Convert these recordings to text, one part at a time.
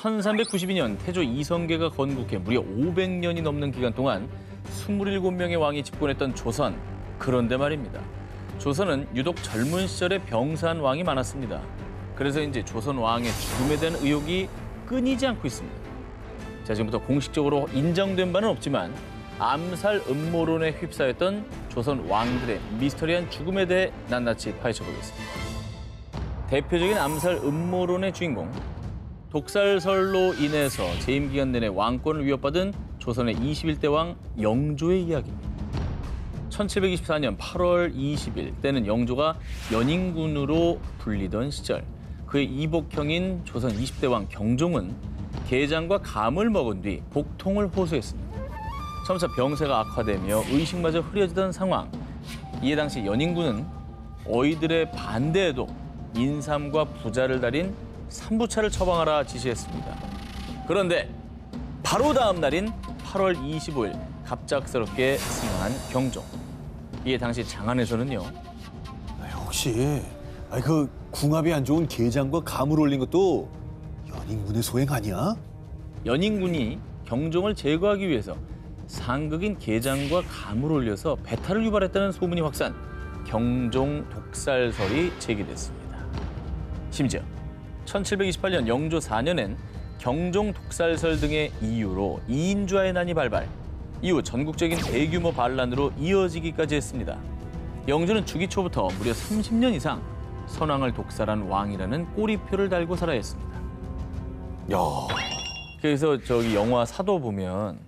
1392년 태조 이성계가 건국해 무려 500년이 넘는 기간 동안 27명의 왕이 집권했던 조선. 그런데 말입니다. 조선은 유독 젊은 시절에 병사한 왕이 많았습니다. 그래서 이제 조선 왕의 죽음에 대한 의혹이 끊이지 않고 있습니다. 자, 지금부터 공식적으로 인정된 바는 없지만 암살 음모론에 휩싸였던 조선 왕들의 미스터리한 죽음에 대해 낱낱이 파헤쳐보겠습니다. 대표적인 암살 음모론의 주인공, 독살설로 인해서 재임 기간 내내 왕권을 위협받은 조선의 21대 왕 영조의 이야기입니다. 1724년 8월 20일, 때는 영조가 연인군으로 불리던 시절, 그의 이복형인 조선 20대 왕 경종은 게장과 감을 먹은 뒤 복통을 호소했습니다. 점차 병세가 악화되며 의식마저 흐려지던 상황. 이에 당시 연인군은 어이들의 반대에도 인삼과 부자를 달인 삼부차를 처방하라 지시했습니다. 그런데 바로 다음 날인 8월 25일 갑작스럽게 승천한 경종. 이에 당시 장안에서는요. 혹시 그 궁합이 안 좋은 게장과 감을 올린 것도 연인군의 소행 아니야? 연인군이 경종을 제거하기 위해서 상극인 게장과 감을 올려서 배탈을 유발했다는 소문이 확산, 경종 독살설이 제기됐습니다. 심지어 1728년 영조 4년엔 경종 독살설 등의 이유로 이인좌의 난이 발발, 이후 전국적인 대규모 반란으로 이어지기까지 했습니다. 영조는 주기 초부터 무려 30년 이상 선왕을 독살한 왕이라는 꼬리표를 달고 살아야 했습니다. 야. 그래서 저기 영화 사도 보면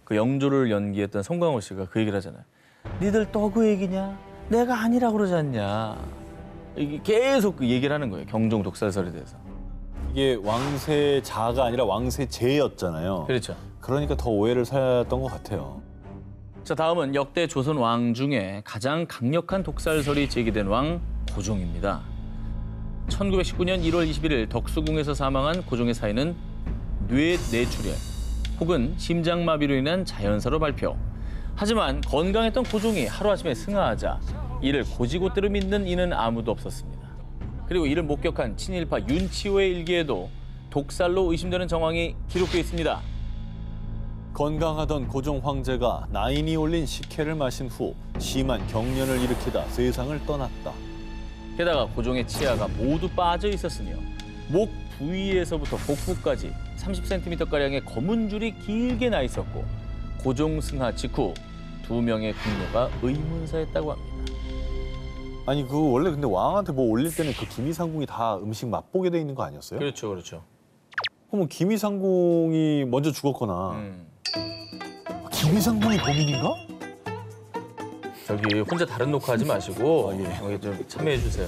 그 영조를 연기했던 송강호 씨가 그 얘기를 하잖아요. 니들 또 그 얘기냐? 내가 아니라고 그러지 않냐? 이게 계속 그 얘기를 하는 거예요. 경종 독살설에 대해서. 이게 왕세자가 아니라 왕세제였잖아요. 그렇죠. 그러니까 더 오해를 샀던 것 같아요. 자, 다음은 역대 조선 왕 중에 가장 강력한 독살설이 제기된 왕 고종입니다. 1919년 1월 21일 덕수궁에서 사망한 고종의 사인은 뇌내출혈 혹은 심장마비로 인한 자연사로 발표. 하지만 건강했던 고종이 하루아침에 승하하자 이를 고지고대로 믿는 이는 아무도 없었습니다. 그리고 이를 목격한 친일파 윤치호의 일기에도 독살로 의심되는 정황이 기록되어 있습니다. 건강하던 고종 황제가 나인이 올린 식혜를 마신 후 심한 경련을 일으키다 세상을 떠났다. 게다가 고종의 치아가 모두 빠져 있었으며 목 부위에서부터 복부까지 30cm가량의 검은 줄이 길게 나 있었고 고종 승하 직후 2명의 궁녀가 의문사했다고 합니다. 아니 원래 근데 왕한테 뭐 올릴 때는 그 기미상궁이 다 음식 맛보게 돼 있는 거 아니었어요? 그렇죠, 그렇죠. 그럼 기미상궁이 먼저 죽었거나 기미상궁이 범인인가? 저기 혼자 다른 녹화하지 마시고 여기 좀 참여해 주세요.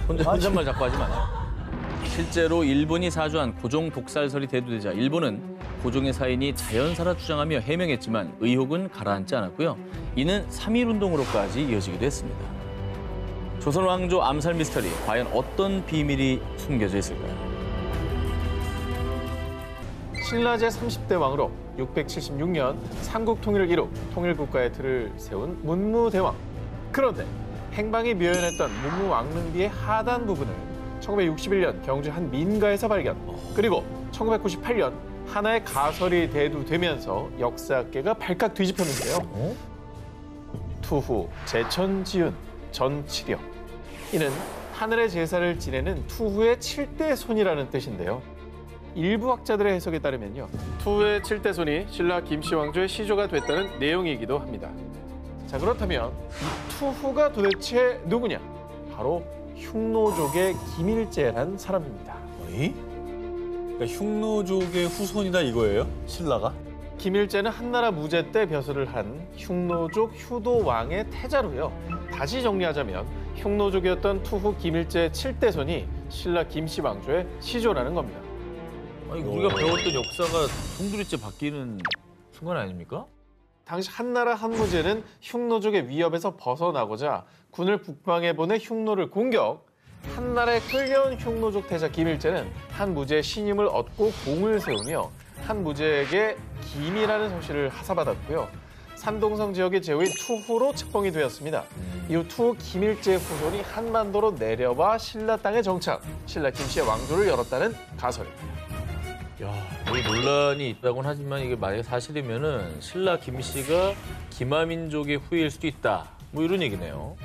혼잣말 자꾸 하지 마요. 실제로 일본이 사주한 고종 독살설이 대두되자 일본은 고종의 사인이 자연사라 주장하며 해명했지만 의혹은 가라앉지 않았고요. 이는 3.1운동으로까지 이어지기도 했습니다. 조선 왕조 암살 미스터리, 과연 어떤 비밀이 숨겨져 있을까요? 신라 제30대 왕으로 676년 삼국 통일을 이룩 통일국가의 틀을 세운 문무대왕. 그런데 행방이 묘연했던 문무왕릉비의 하단 부분을 1961년 경주 한 민가에서 발견. 그리고 1998년 하나의 가설이 대두되면서 역사계가 발칵 뒤집혔는데요. 투후, 제천지윤, 전치력. 이는 하늘의 제사를 지내는 투후의 7대 손이라는 뜻인데요. 일부 학자들의 해석에 따르면요. 투후의 7대 손이 신라 김씨왕조의 시조가 됐다는 내용이기도 합니다. 자, 그렇다면 이 투후가 도대체 누구냐? 바로 흉노족의 김일제란 사람입니다. 어이? 그러니까 흉노족의 후손이다 이거예요? 신라가? 김일제는 한나라 무제 때 벼슬을 한 흉노족 효도왕의 태자로요. 다시 정리하자면 흉노족이었던 투후 김일제의 7대 손이 신라 김씨왕조의 시조라는 겁니다. 아니, 우리가 배웠던 역사가 송두리째 바뀌는 순간 아닙니까? 당시 한나라 한무제는 흉노족의 위협에서 벗어나고자 군을 북방에 보내 흉노를 공격. 한나라에 끌려온 흉노족 태자 김일제는 한무제의 신임을 얻고 공을 세우며 한무제에게 김이라는 소시를 하사받았고요. 산동성 지역의 제후인 투후로 책봉이 되었습니다. 이후 투후 김일제의 후손이 한반도로 내려와 신라 땅에 정착, 신라 김씨의 왕조를 열었다는 가설입니다. 야, 이 논란이 있다고는 하지만 이게 만약에 사실이면은 신라 김 씨가 기마민족의 후예일 수도 있다. 뭐 이런 얘기네요.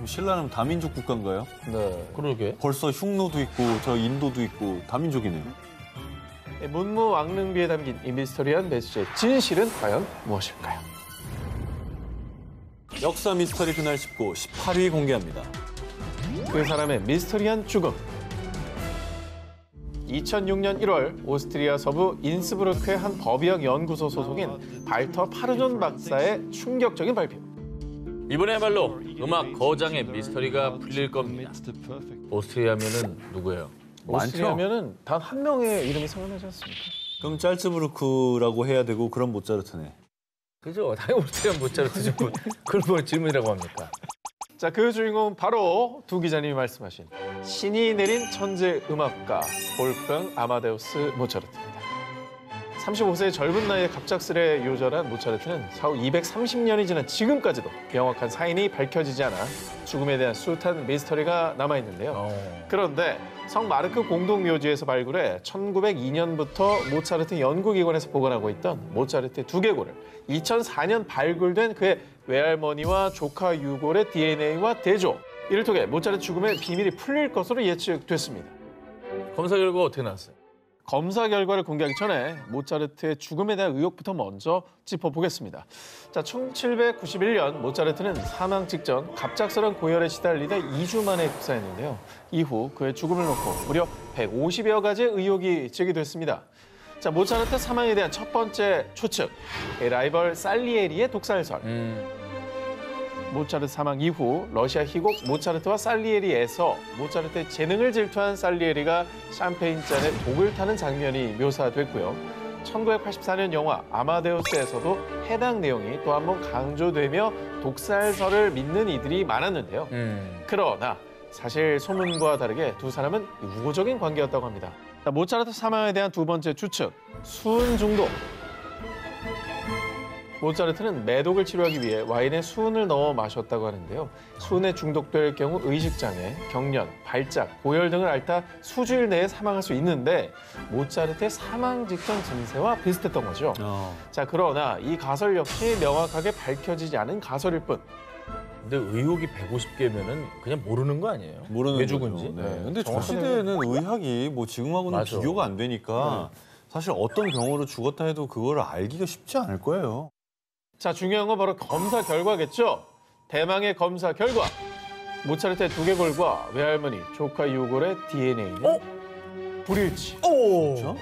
신라는 다민족 국가인가요? 네. 그러게. 벌써 흉노도 있고 저 인도도 있고 다민족이네요. 문무왕릉비에 담긴 이 미스터리한 메시지의 진실은 과연 무엇일까요? 역사 미스터리 그날 19, 18위 공개합니다. 그 사람의 미스터리한 죽음. 2006년 1월 오스트리아 서부 인스브루크의 한 법의학 연구소 소속인 발터 파르존 박사의 충격적인 발표. 이번에야말로 음악 거장의 미스터리가 풀릴 겁니다. 오스트리아면은 누구예요? 오스트리아면은 단 한 명의 이름이 생각나지 않습니까? 그럼 짤츠부르크라고 해야 되고 그럼 모차르트네. 그죠? 당연히 오스트리아 모차르트죠. 그걸 뭐 질문이라고 합니까? 자, 그 주인공은 바로 두 기자님이 말씀하신 신이 내린 천재 음악가 볼프강 아마데우스 모차르트입니다. 35세의 젊은 나이에 갑작스레 요절한 모차르트는 사후 230년이 지난 지금까지도 명확한 사인이 밝혀지지 않아 죽음에 대한 숱한 미스터리가 남아있는데요. 그런데 성 마르크 공동묘지에서 발굴해 1902년부터 모차르트 연구기관에서 보관하고 있던 모차르트의 두개골을 2004년 발굴된 그의 외할머니와 조카 유골의 DNA와 대조, 이를 통해 모차르트 죽음의 비밀이 풀릴 것으로 예측됐습니다. 검사 결과 어떻게 나왔어요? 검사 결과를 공개하기 전에 모차르트의 죽음에 대한 의혹부터 먼저 짚어보겠습니다. 자, 1791년 모차르트는 사망 직전 갑작스런 고열에 시달리다 2주 만에 급사했는데요. 이후 그의 죽음을 놓고 무려 150여 가지의 의혹이 제기됐습니다. 자, 모차르트 사망에 대한 첫 번째 추측, 라이벌 살리에리의 독살설. 모차르트 사망 이후 러시아 희곡 모차르트와 살리에리에서 모차르트의 재능을 질투한 살리에리가 샴페인잔에 독을 타는 장면이 묘사됐고요. 1984년 영화 아마데우스에서도 해당 내용이 또 한 번 강조되며 독살설을 믿는 이들이 많았는데요. 그러나 사실 소문과 다르게 두 사람은 우호적인 관계였다고 합니다. 모차르트 사망에 대한 두 번째 추측, 수은 중독. 모차르트는 매독을 치료하기 위해 와인에 수은을 넣어 마셨다고 하는데요. 수은에 중독될 경우 의식장애, 경련, 발작, 고열 등을 앓다 수주일 내에 사망할 수 있는데 모차르트의 사망 직전 증세와 비슷했던 거죠. 자, 그러나 이 가설 역시 명확하게 밝혀지지 않은 가설일 뿐. 근데 의혹이 150개면은 그냥 모르는 거 아니에요? 모르는 왜 거죠. 죽은지? 네. 근데 저 정확하네요. 시대에는 의학이 뭐 지금하고는 맞아. 비교가 안 되니까 사실 어떤 병으로 죽었다 해도 그걸 알기가 쉽지 않을 거예요. 자, 중요한 건 바로 검사 결과겠죠. 대망의 검사 결과. 모차르트의 두개골과 외할머니, 조카 유골의 DNA는 불일치. 그렇죠?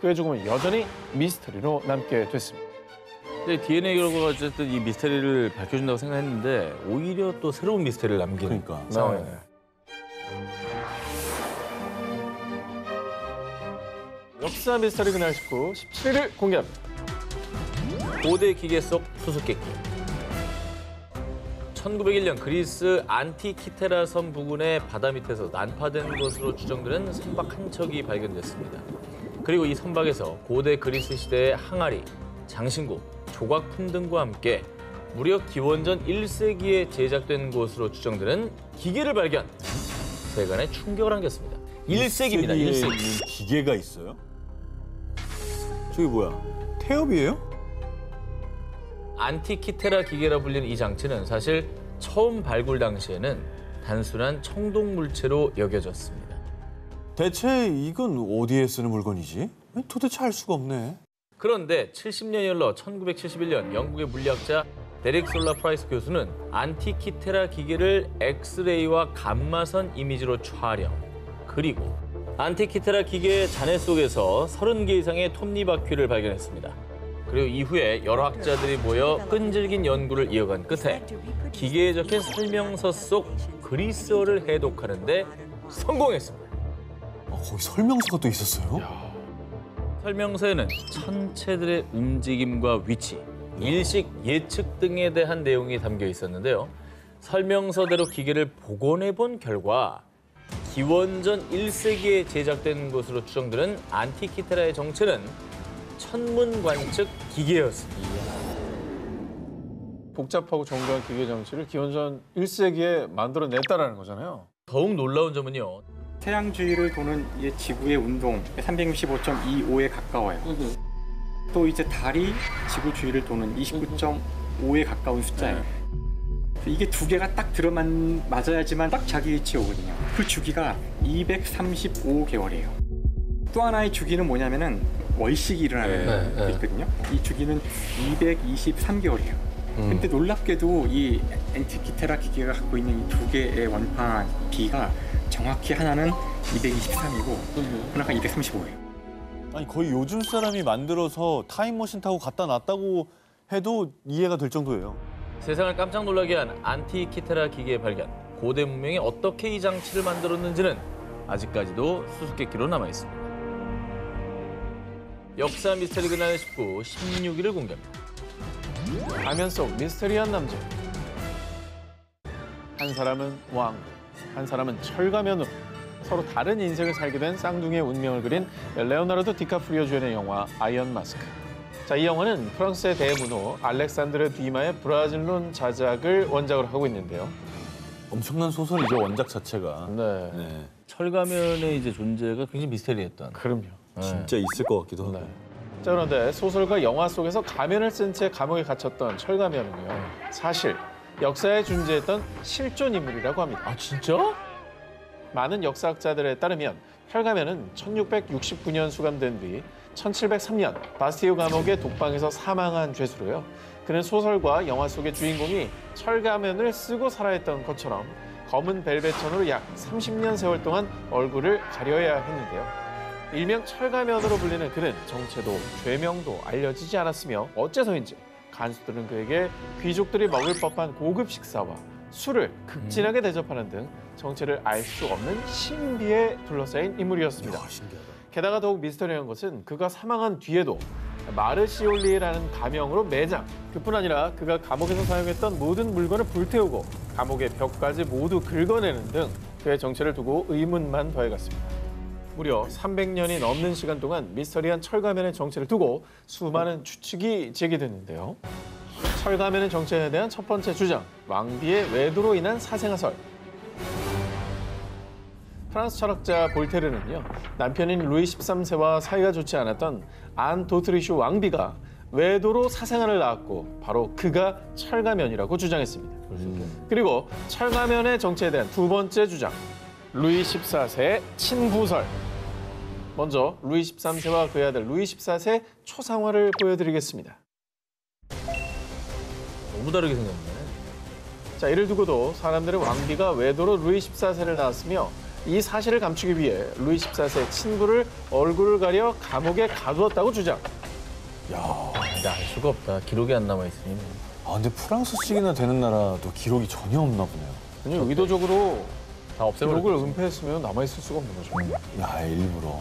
그의 죽음은 여전히 미스터리로 남게 됐습니다. 근데 DNA 결과가 어쨌든 이 미스터리를 밝혀준다고 생각했는데 오히려 또 새로운 미스터리를 남기는 그러니까. 상황이네요. 역사 미스터리 그날 19, 17일 공개합니다. 고대 기계 속 수수께끼. 1901년 그리스 안티키테라 섬 부근의 바다 밑에서 난파된 것으로 추정되는 선박 한 척이 발견됐습니다. 그리고 이 선박에서 고대 그리스 시대의 항아리, 장신구, 조각품 등과 함께 무려 기원전 1세기에 제작된 것으로 추정되는 기계를 발견. 세간에 충격을 안겼습니다. 1세기입니다. 1세기. 기계가 있어요? 저기 뭐야? 태엽이에요? 안티키테라 기계라 불리는 이 장치는 사실 처음 발굴 당시에는 단순한 청동 물체로 여겨졌습니다. 대체 이건 어디에 쓰는 물건이지? 도대체 알 수가 없네. 그런데 70년이 흘러 1971년 영국의 물리학자 데릭 솔라 프라이스 교수는 안티키테라 기계를 엑스레이와 감마선 이미지로 촬영. 그리고 안티키테라 기계의 잔해 속에서 30개 이상의 톱니바퀴를 발견했습니다. 그리고 이후에 여러 학자들이 모여 끈질긴 연구를 이어간 끝에 기계에 적힌 설명서 속 그리스어를 해독하는 데 성공했습니다. 거기 설명서가 또 있었어요? 설명서에는 천체들의 움직임과 위치, 일식, 예측 등에 대한 내용이 담겨 있었는데요. 설명서대로 기계를 복원해 본 결과 기원전 1세기에 제작된 것으로 추정되는 안티키테라의 정체는 천문관측 기계였습니다. 복잡하고 정교한 기계 장치를 기원전 1세기에 만들어냈다라는 거잖아요. 더욱 놀라운 점은요. 태양주위를 도는 이 지구의 운동 365.25에 가까워요. 또 이제 달이 지구 주위를 도는 29.5에 가까운 숫자예요. 이게 두 개가 딱 맞아야지만 딱 자기 위치에 오거든요. 그 주기가 235개월이에요. 또 하나의 주기는 뭐냐면은 월식이 일어나는 게 있거든요. 이 주기는 223개월이에요. 근데 놀랍게도 이 엔티키테라 기계가 갖고 있는 이 두 개의 원판 비가 정확히 하나는 223이고 하나가 235예요. 아니 거의 요즘 사람이 만들어서 타임머신 타고 갖다 놨다고 해도 이해가 될 정도예요. 세상을 깜짝 놀라게 한 안티키테라 기계의 발견. 고대 문명이 어떻게 이 장치를 만들었는지는 아직까지도 수수께끼로 남아있습니다. 역사 미스터리 그날 19, 16일을 공개합니다. 가면 속 미스터리한 남자. 한 사람은 왕, 한 사람은 철가면으로 서로 다른 인생을 살게 된 쌍둥이의 운명을 그린 레오나르도 디카프리오 주연의 영화 아이언 마스크. 자, 이 영화는 프랑스의 대문호 알렉산드르 뒤마의 브라질론 자작을 원작으로 하고 있는데요. 엄청난 소설이죠, 원작 자체가. 네, 네. 철가면의 이제 존재가 굉장히 미스테리했던. 그럼요. 진짜 있을 것 같기도 하고. 네. 자, 그런데 소설과 영화 속에서 가면을 쓴 채 감옥에 갇혔던 철가면은요, 사실 역사에 존재했던 실존 인물이라고 합니다. 아 진짜? 많은 역사학자들에 따르면 철가면은 1669년 수감된 뒤 1703년 바스티유 감옥의 독방에서 사망한 죄수로요. 그는 소설과 영화 속의 주인공이 철가면을 쓰고 살아했던 것처럼 검은 벨벳천으로 약 30년 세월 동안 얼굴을 가려야 했는데요. 일명 철가면으로 불리는 그는 정체도 죄명도 알려지지 않았으며 어째서인지 간수들은 그에게 귀족들이 먹을 법한 고급 식사와 술을 극진하게 대접하는 등 정체를 알 수 없는 신비에 둘러싸인 인물이었습니다. 신기하다. 게다가 더욱 미스터리한 것은 그가 사망한 뒤에도 마르시올리라는 가명으로 매장, 그뿐 아니라 그가 감옥에서 사용했던 모든 물건을 불태우고 감옥의 벽까지 모두 긁어내는 등 그의 정체를 두고 의문만 더해갔습니다. 무려 300년이 넘는 시간 동안 미스터리한 철가면의 정체를 두고 수많은 추측이 제기됐는데요. 철가면의 정체에 대한 첫 번째 주장, 왕비의 외도로 인한 사생아설. 프랑스 철학자 볼테르는요, 남편인 루이 13세와 사이가 좋지 않았던 안 도트리슈 왕비가 외도로 사생아를 낳았고 바로 그가 철가면이라고 주장했습니다. 그리고 철가면의 정체에 대한 두 번째 주장, 루이 14세의 친부설. 먼저 루이 13세와 그의 아들 루이 14세 초상화를 보여드리겠습니다. 너무 다르게 생겼네. 자, 이를 두고도 사람들은 왕비가 외도로 루이 14세를 낳았으며 이 사실을 감추기 위해 루이 14세의 친부를 얼굴을 가려 감옥에 가두었다고 주장. 근데 알 수가 없다. 기록이 안 남아있으니. 아 근데 프랑스식이나 되는 나라도 기록이 전혀 없나 보네요. 아니, 의도적으로 다 없애버렸어. 기록을 은폐했으면 남아있을 수가 없는 거죠. 야 일부러.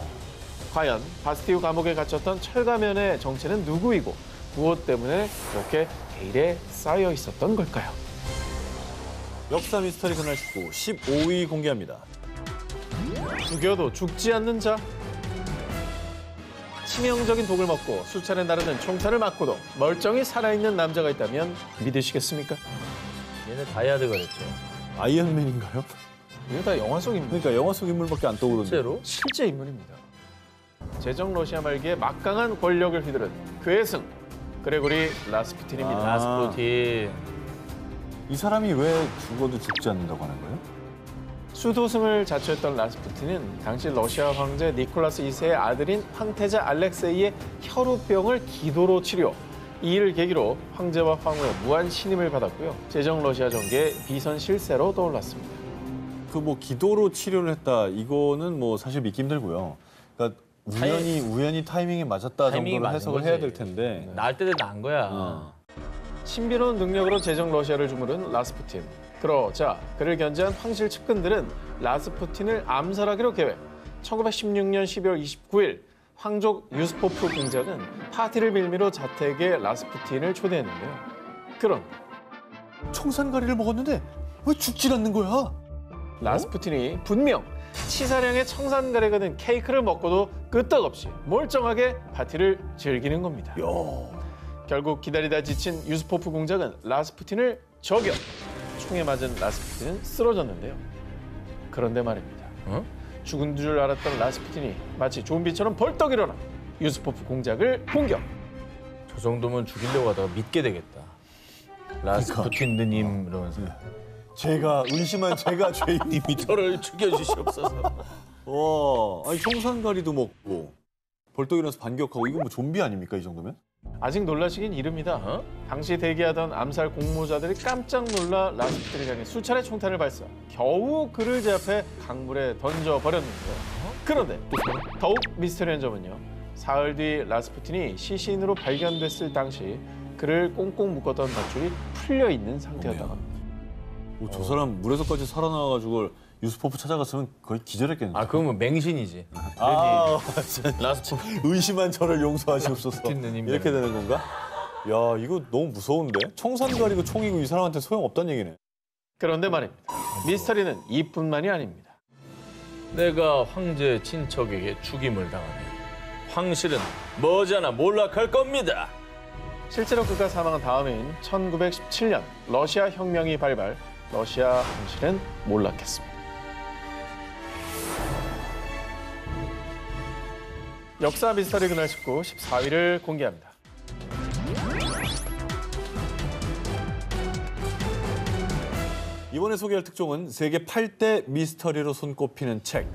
과연 바스티유 감옥에 갇혔던 철가면의 정체는 누구이고 무엇 때문에 그렇게 베일에 쌓여 있었던 걸까요? 역사 미스터리 그날 19, 15위 공개합니다. 죽여도 죽지 않는 자. 치명적인 독을 먹고 수차례 나르는 총살을 맞고도 멀쩡히 살아있는 남자가 있다면 믿으시겠습니까? 얘네 다이아드가 됐죠. 아이언맨인가요? 이게 다 영화 속 인물. 그러니까 영화 속 인물밖에 안 떠오르는데. 실제로? 실제 인물입니다. 제정 러시아 말기에 막강한 권력을 휘두른 그의 승, 그레고리 라스푸틴입니다. 아. 라스푸틴. 이 사람이 왜 죽어도 죽지 않는다고 하는 거예요? 수도승을 자처했던 라스푸틴은 당시 러시아 황제 니콜라스 2세의 아들인 황태자 알렉세이의 혈우병을 기도로 치료. 이 일을 계기로 황제와 황후의 무한 신임을 받았고요. 제정 러시아 정계의 비선 실세로 떠올랐습니다. 그 뭐 기도로 치료를 했다 이거는 뭐 사실 믿기 힘들고요. 그러니까 우연히 타이밍에 맞았다 타이밍이 정도로 맞은 해석을 거지. 해야 될 텐데. 나을 때도 난 거야. 신비로운 능력으로 제정 러시아를 주무른 라스푸틴. 그러자 그를 견제한 황실 측근들은 라스푸틴을 암살하기로 계획. 1916년 12월 29일 황족 유스포프 공작은 파티를 빌미로 자택에 라스푸틴을 초대했는데요. 그런 청산가리를 먹었는데 왜 죽질 않는 거야? 라스푸틴이 분명 치사량의 청산가래가 든 케이크를 먹고도 끄떡없이 멀쩡하게 파티를 즐기는 겁니다. 결국 기다리다 지친 유스포프 공작은 라스푸틴을 저격. 총에 맞은 라스푸틴은 쓰러졌는데요. 그런데 말입니다. 죽은 줄 알았던 라스푸틴이 마치 좀비처럼 벌떡 일어나 유스포프 공작을 공격. 저 정도면 죽이려고 하다가 믿게 되겠다. 라스푸틴느님 이러면서 제가 의심한 제가 죄인입니다. 저를 죽여주시옵소서. 와, 아니 청산가리도 먹고 벌떡 일어나서 반격하고 이거 뭐 좀비 아닙니까 이 정도면? 아직 놀라시긴 이릅니다. 당시 대기하던 암살 공모자들이 깜짝 놀라 라스푸틴을 향해 수차례 총탄을 발사. 겨우 그를 제압해 강물에 던져버렸는데요. 그런데 더욱 미스터리한 점은요. 사흘 뒤 라스푸틴이 시신으로 발견됐을 당시 그를 꽁꽁 묶었던 밧줄이 풀려 있는 상태였다고 합니다. 저 사람 물에서까지 살아나와가지고 유스포프 찾아갔으면 거의 기절했겠는데. 아 그러면 맹신이지. 진짜 라스푸틴. 의심한 저를 용서하시옵소서. 누님 이렇게 되는 건가? 야, 이거 너무 무서운데? 청산가리고 총이고 이 사람한테 소용없다는 얘기네. 그런데 말입니다. 미스터리는 이뿐만이 아닙니다. 내가 황제 친척에게 죽임을 당하면 황실은 머지않아 몰락할 겁니다. 실제로 그가 사망한 다음인 1917년 러시아 혁명이 발발, 러시아 황실은 몰락했습니다. 역사 미스터리 그날 19 14위를 공개합니다. 이번에 소개할 특종은 세계 8대 미스터리로 손꼽히는 책,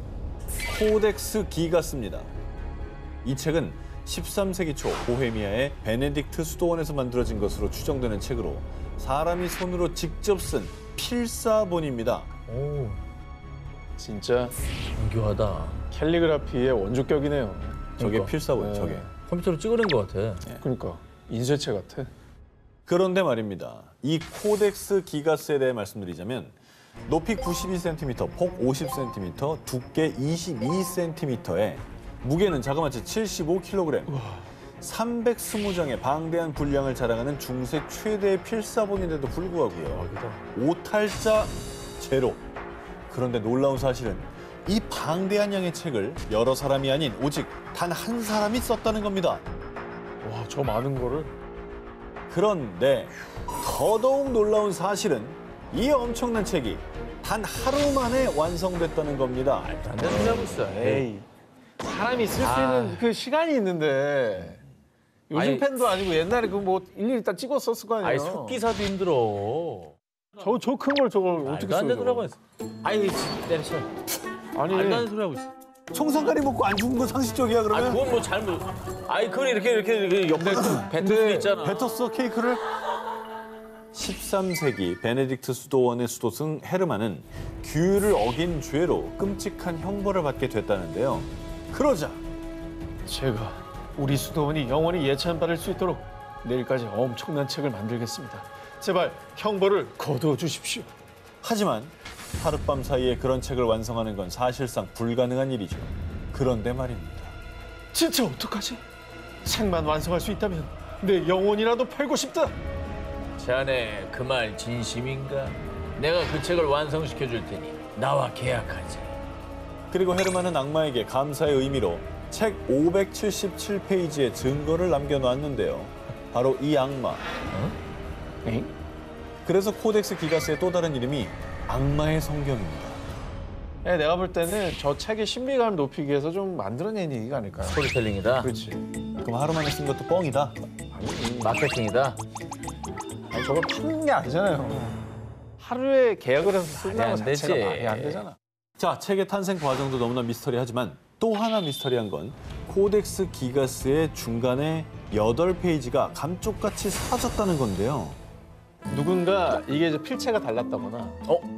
코덱스 기가스입니다. 이 책은 13세기 초 보헤미아의 베네딕트 수도원에서 만들어진 것으로 추정되는 책으로 사람이 손으로 직접 쓴 필사본입니다. 오, 진짜 정교하다. 캘리그라피의 원조격이네요. 저게 그러니까. 필사본, 네. 저게. 컴퓨터로 찍어낸 것 같아. 그러니까 인쇄체 같아. 그런데 말입니다. 이 코덱스 기가스에 대해 말씀드리자면 높이 92cm, 폭 50cm, 두께 22cm에 무게는 자그마치 75kg, 320장의 방대한 분량을 자랑하는 중세 최대의 필사본인데도 불구하고요. 오탈자 제로. 그런데 놀라운 사실은 이 방대한 양의 책을 여러 사람이 아닌 오직 단 한 사람이 썼다는 겁니다. 와, 저 많은 거를. 그런데 더더욱 놀라운 사실은 이 엄청난 책이 단 하루 만에 완성됐다는 겁니다. 안 되는 소리 하고 있어. 에이, 사람이 쓸 수 있는 그 시간이 있는데 요즘 아니, 펜도 아니고 옛날에 그 뭐 일일이 딱 찍어 썼을 거 아니에요. 아니 속기사도 힘들어. 저 큰 걸 저걸 어떻게 말도 안 되는 소리 하고 써요? 있어. 아니 때려쳐. 아니, 말도 안 되는 소리 하고 있어. 청산가리 먹고 안 죽은 건 상식적이야 아니 그러면? 그건 뭐 잘못. 아니 그걸 이렇게 옆에 뱉을 수 있잖아. 뱉었어 케이크를? 13세기 베네딕트 수도원의 수도승 헤르만은 규율을 어긴 죄로 끔찍한 형벌을 받게 됐다는데요. 그러자 제가 우리 수도원이 영원히 예찬받을 수 있도록 내일까지 엄청난 책을 만들겠습니다. 제발 형벌을 거두어 주십시오. 하지만 하룻밤 사이에 그런 책을 완성하는 건 사실상 불가능한 일이죠. 그런데 말입니다. 진짜 어떡하지? 책만 완성할 수 있다면 내 영혼이라도 팔고 싶다. 자네 그 말 진심인가? 내가 그 책을 완성시켜 줄 테니 나와 계약하지. 그리고 헤르만은 악마에게 감사의 의미로 책 577페이지의 증거를 남겨놨는데요. 바로 이 악마. 엥? 그래서 코덱스 기가스의 또 다른 이름이 악마의 성경입니다. 네, 내가 볼 때는 저 책의 신비감을 높이기 위해서 좀 만들어낸 얘기가 아닐까요? 스토리텔링이다. 그렇지. 그럼 하루 만에 쓴 것도 뻥이다. 마케팅이다. 아니, 저걸 파는 게 아니잖아요. 하루에 계약을 해서 쓴다는 안 것 되지. 자체가 말이 안 되잖아. 자, 책의 탄생 과정도 너무나 미스터리하지만 또 하나 미스터리한 건 코덱스 기가스의 중간에 8페이지가 감쪽같이 사라졌다는 건데요. 누군가 이게 이제 필체가 달랐다거나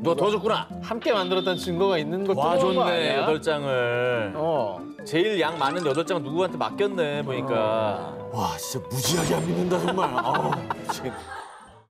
너 더 줬구나. 함께 만들었다는 증거가 있는 것도 와 좋은 거 좋네. 아니야? 8장을. 제일 양 많은 8장 누구한테 맡겼네 보니까. 와, 진짜 무지하게 안 믿는다 정말. 아우, 미치겠네.